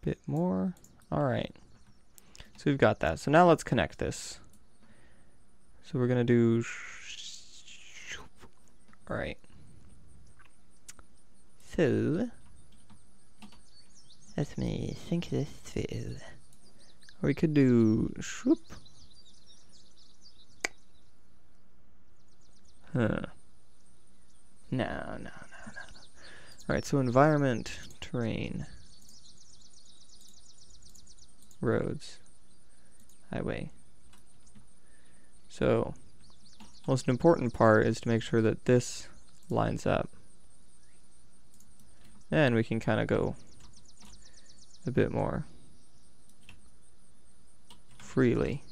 Bit more. Alright. So we've got that. So now let's connect this. So we're going to do... Alright. So... let me think this through. Or we could do... Swoop. Huh. No. Alright, so environment, terrain, roads, highway. So, most important part is to make sure that this lines up. And we can kind of go a bit more freely.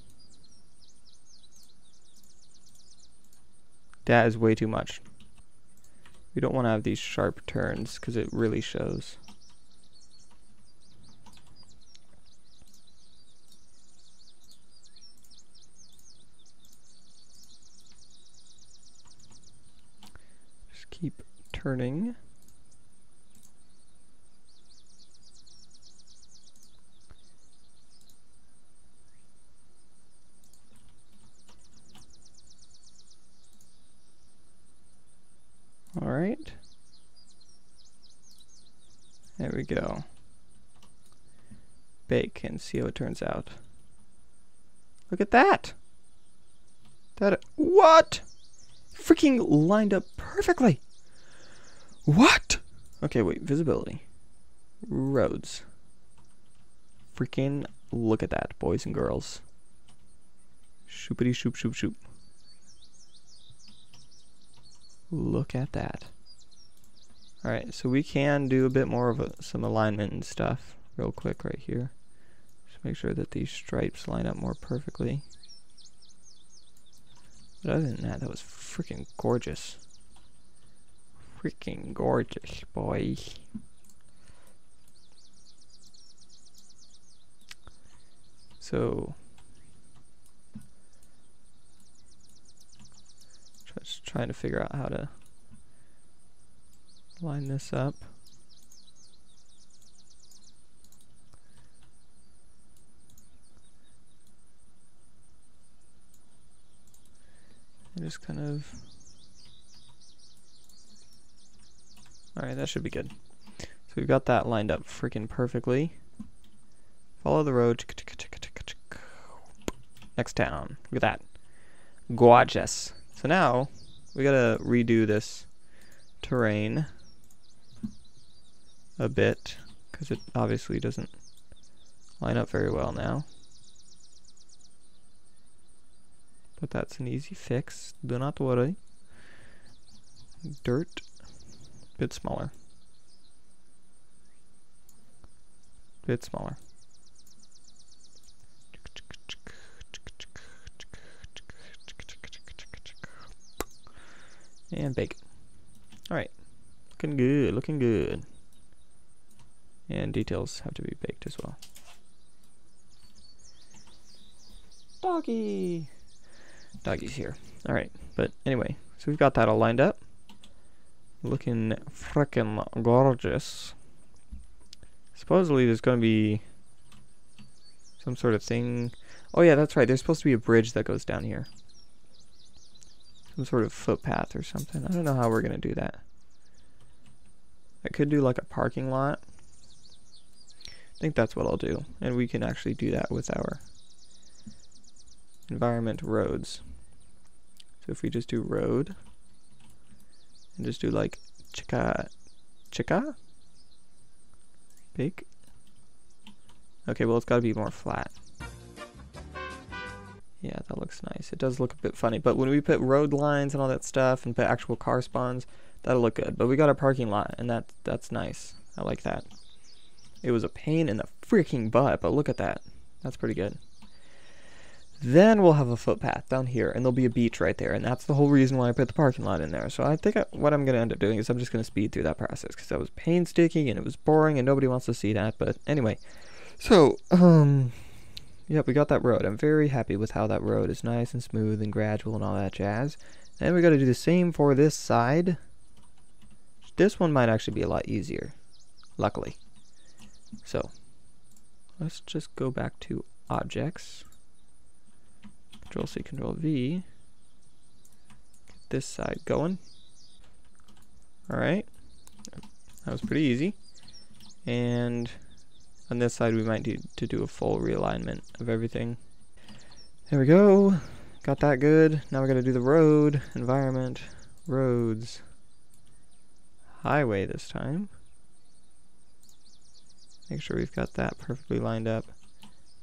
That is way too much. We don't want to have these sharp turns because it really shows. Just keep turning. All right. There we go. Bake and see how it turns out. Look at that! What? Freaking lined up perfectly! What? Okay, wait, visibility. Roads. Freaking look at that, boys and girls. Shoopity shoop shoop shoop. Look at that. Alright, so we can do a bit more of some alignment and stuff real quick right here. Just make sure that these stripes line up more perfectly. But other than that, that was freaking gorgeous. Freaking gorgeous, boy. So... just trying to figure out how to line this up. And just kind of... Alright, that should be good. So we've got that lined up freaking perfectly. Follow the road. Next town. Look at that. Gorgeous. So now, we gotta redo this terrain a bit, because it obviously doesn't line up very well now. But that's an easy fix, do not worry. Dirt, bit smaller. Bit smaller. And bake. Alright. Looking good, looking good. And details have to be baked as well. Doggy! Doggy's here. Alright, but anyway, so we've got that all lined up. Looking frickin' gorgeous. Supposedly there's gonna be some sort of thing. Oh yeah, that's right, there's supposed to be a bridge that goes down here. Some sort of footpath or something. I don't know how we're gonna do that. I could do like a parking lot. I think that's what I'll do. And we can actually do that with our environment roads. So if we just do road and just do like chicka big. Okay, well it's gotta be more flat. Yeah, that looks nice. It does look a bit funny, but when we put road lines and all that stuff and put actual car spawns, that'll look good. But we got a parking lot, and that's nice. I like that. It was a pain in the freaking butt, but look at that. That's pretty good. Then we'll have a footpath down here, and there'll be a beach right there, and that's the whole reason why I put the parking lot in there. So I think what I'm going to end up doing is I'm just going to speed through that process, because that was painstaking, and it was boring, and nobody wants to see that. But anyway, so, yep, we got that road. I'm very happy with how that road is nice and smooth and gradual and all that jazz. And we got to do the same for this side. This one might actually be a lot easier, luckily. So, let's just go back to objects. Control C, Control V. Get this side going. Alright. That was pretty easy. And on this side we might need to do a full realignment of everything. There we go. Got that good. Now we gotta do the road, environment, roads, highway this time. Make sure we've got that perfectly lined up.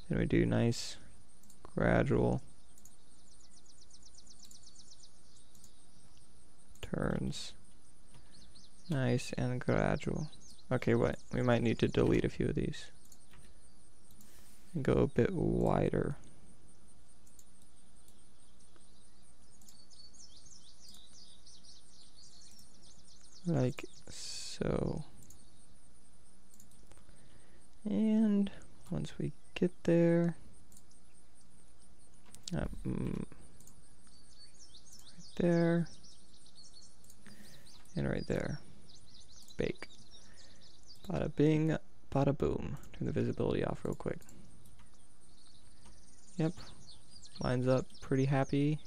Then we do nice, gradual turns. Nice and gradual. Okay, what? We might need to delete a few of these. And go a bit wider. Like so. And once we get there, right there, and right there. Bake. Bada bing, bada boom. Turn the visibility off real quick. Yep, lines up pretty happy.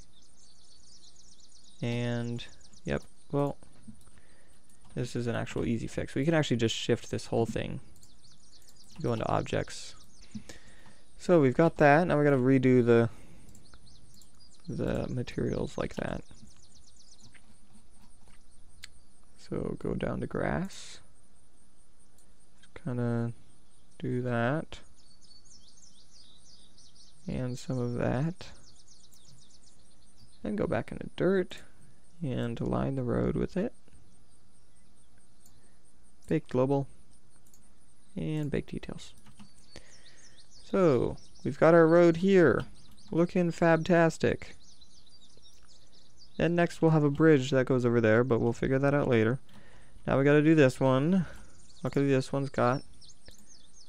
And yep, well, this is an actual easy fix. We can actually just shift this whole thing. Go into objects. So we've got that. Now we gotta redo the materials like that. So go down to grass. Kind of do that. And some of that. Then go back into dirt and line the road with it. Bake global and bake details. So we've got our road here, looking fabtastic. Then next we'll have a bridge that goes over there, but we'll figure that out later. Now we got to do this one. Luckily this one's got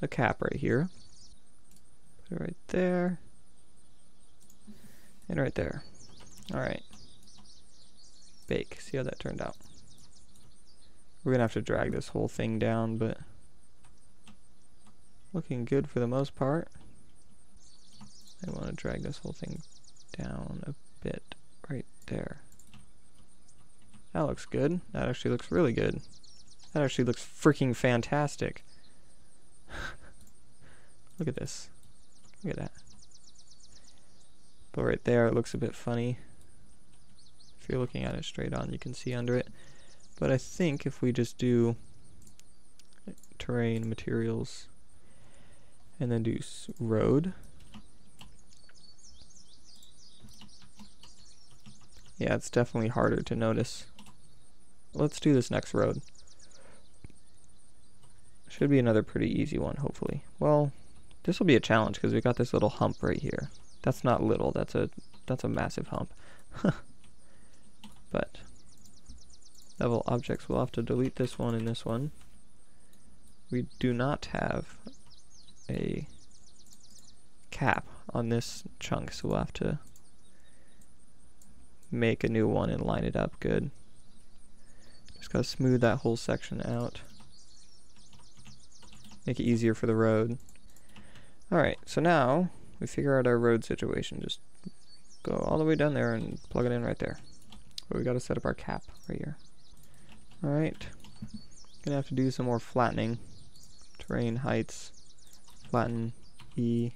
a cap right here. Put it right there and right there. All right. Bake. See how that turned out. We're gonna have to drag this whole thing down, but looking good for the most part. I want to drag this whole thing down a bit right there. That looks good. That actually looks really good. That actually looks freaking fantastic. Look at this. Look at that. But right there it looks a bit funny. If you're looking at it straight on, you can see under it. But I think if we just do terrain, materials, and then do road. Yeah, it's definitely harder to notice. Let's do this next road. Should be another pretty easy one, hopefully. Well, this will be a challenge because we got this little hump right here. That's not little, that's a massive hump. But level objects, we'll have to delete this one and this one. We do not have a cap on this chunk, so we'll have to make a new one and line it up good. Just gotta smooth that whole section out. Make it easier for the road. Alright, so now we figure out our road situation. Just go all the way down there and plug it in right there. But we gotta set up our cap right here. Alright, gonna have to do some more flattening. Terrain, heights, flatten, E.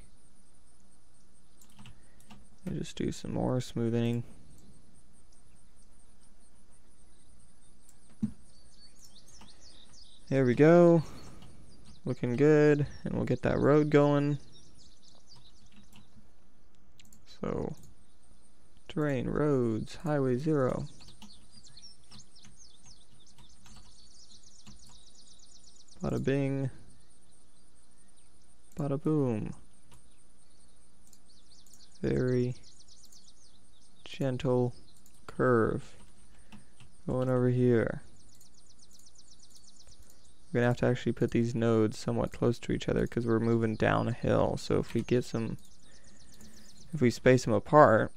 And just do some more smoothing. There we go. Looking good, and we'll get that road going. So, terrain, roads, highway 0. Bada bing, bada boom. Very gentle curve going over here. We're gonna have to actually put these nodes somewhat close to each other because we're moving down a hill. So if we get some, if we space them apart,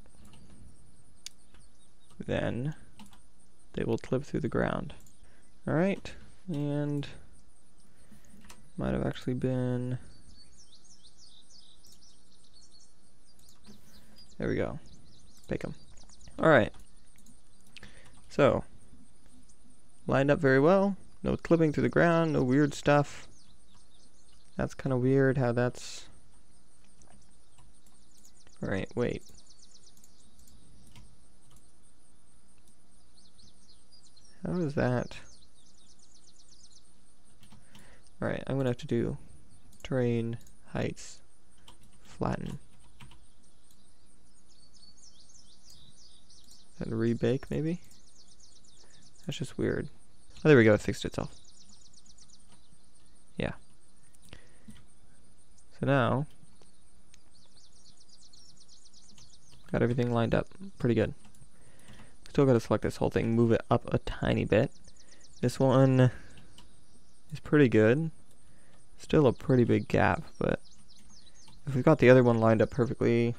then they will clip through the ground. Alright, and might have actually been There we go. Pick them. Alright. So, lined up very well. No clipping through the ground, no weird stuff. That's kind of weird how that's... Alright, wait. How is that? Alright, I'm gonna have to do terrain, heights, flatten. And rebake, maybe? That's just weird. Oh, there we go, it fixed itself. Yeah. So now, got everything lined up pretty good. Still gotta select this whole thing, move it up a tiny bit. This one is pretty good. Still a pretty big gap, but if we've got the other one lined up perfectly,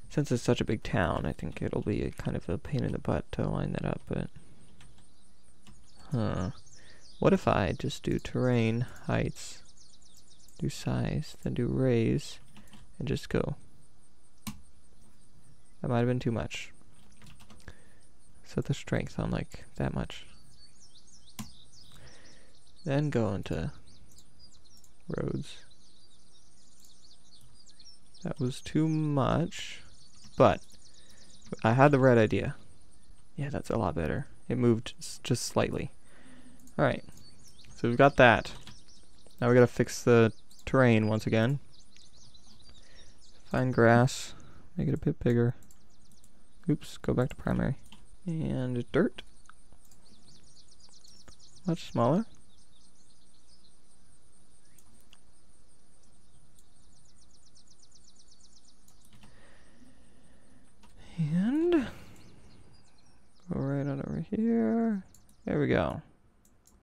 since it's such a big town, I think it'll be a kind of a pain in the butt to line that up, but... What if I just do terrain, heights, do size, then do raise, and just go? That might have been too much. Set the strength on like that much. Then go into roads. That was too much, but I had the right idea. Yeah, that's a lot better. It moved just slightly. Alright, so we've got that. Now we gotta fix the terrain once again. Find grass, make it a bit bigger. Oops, go back to primary. And dirt. Much smaller. And go right on over here. There we go.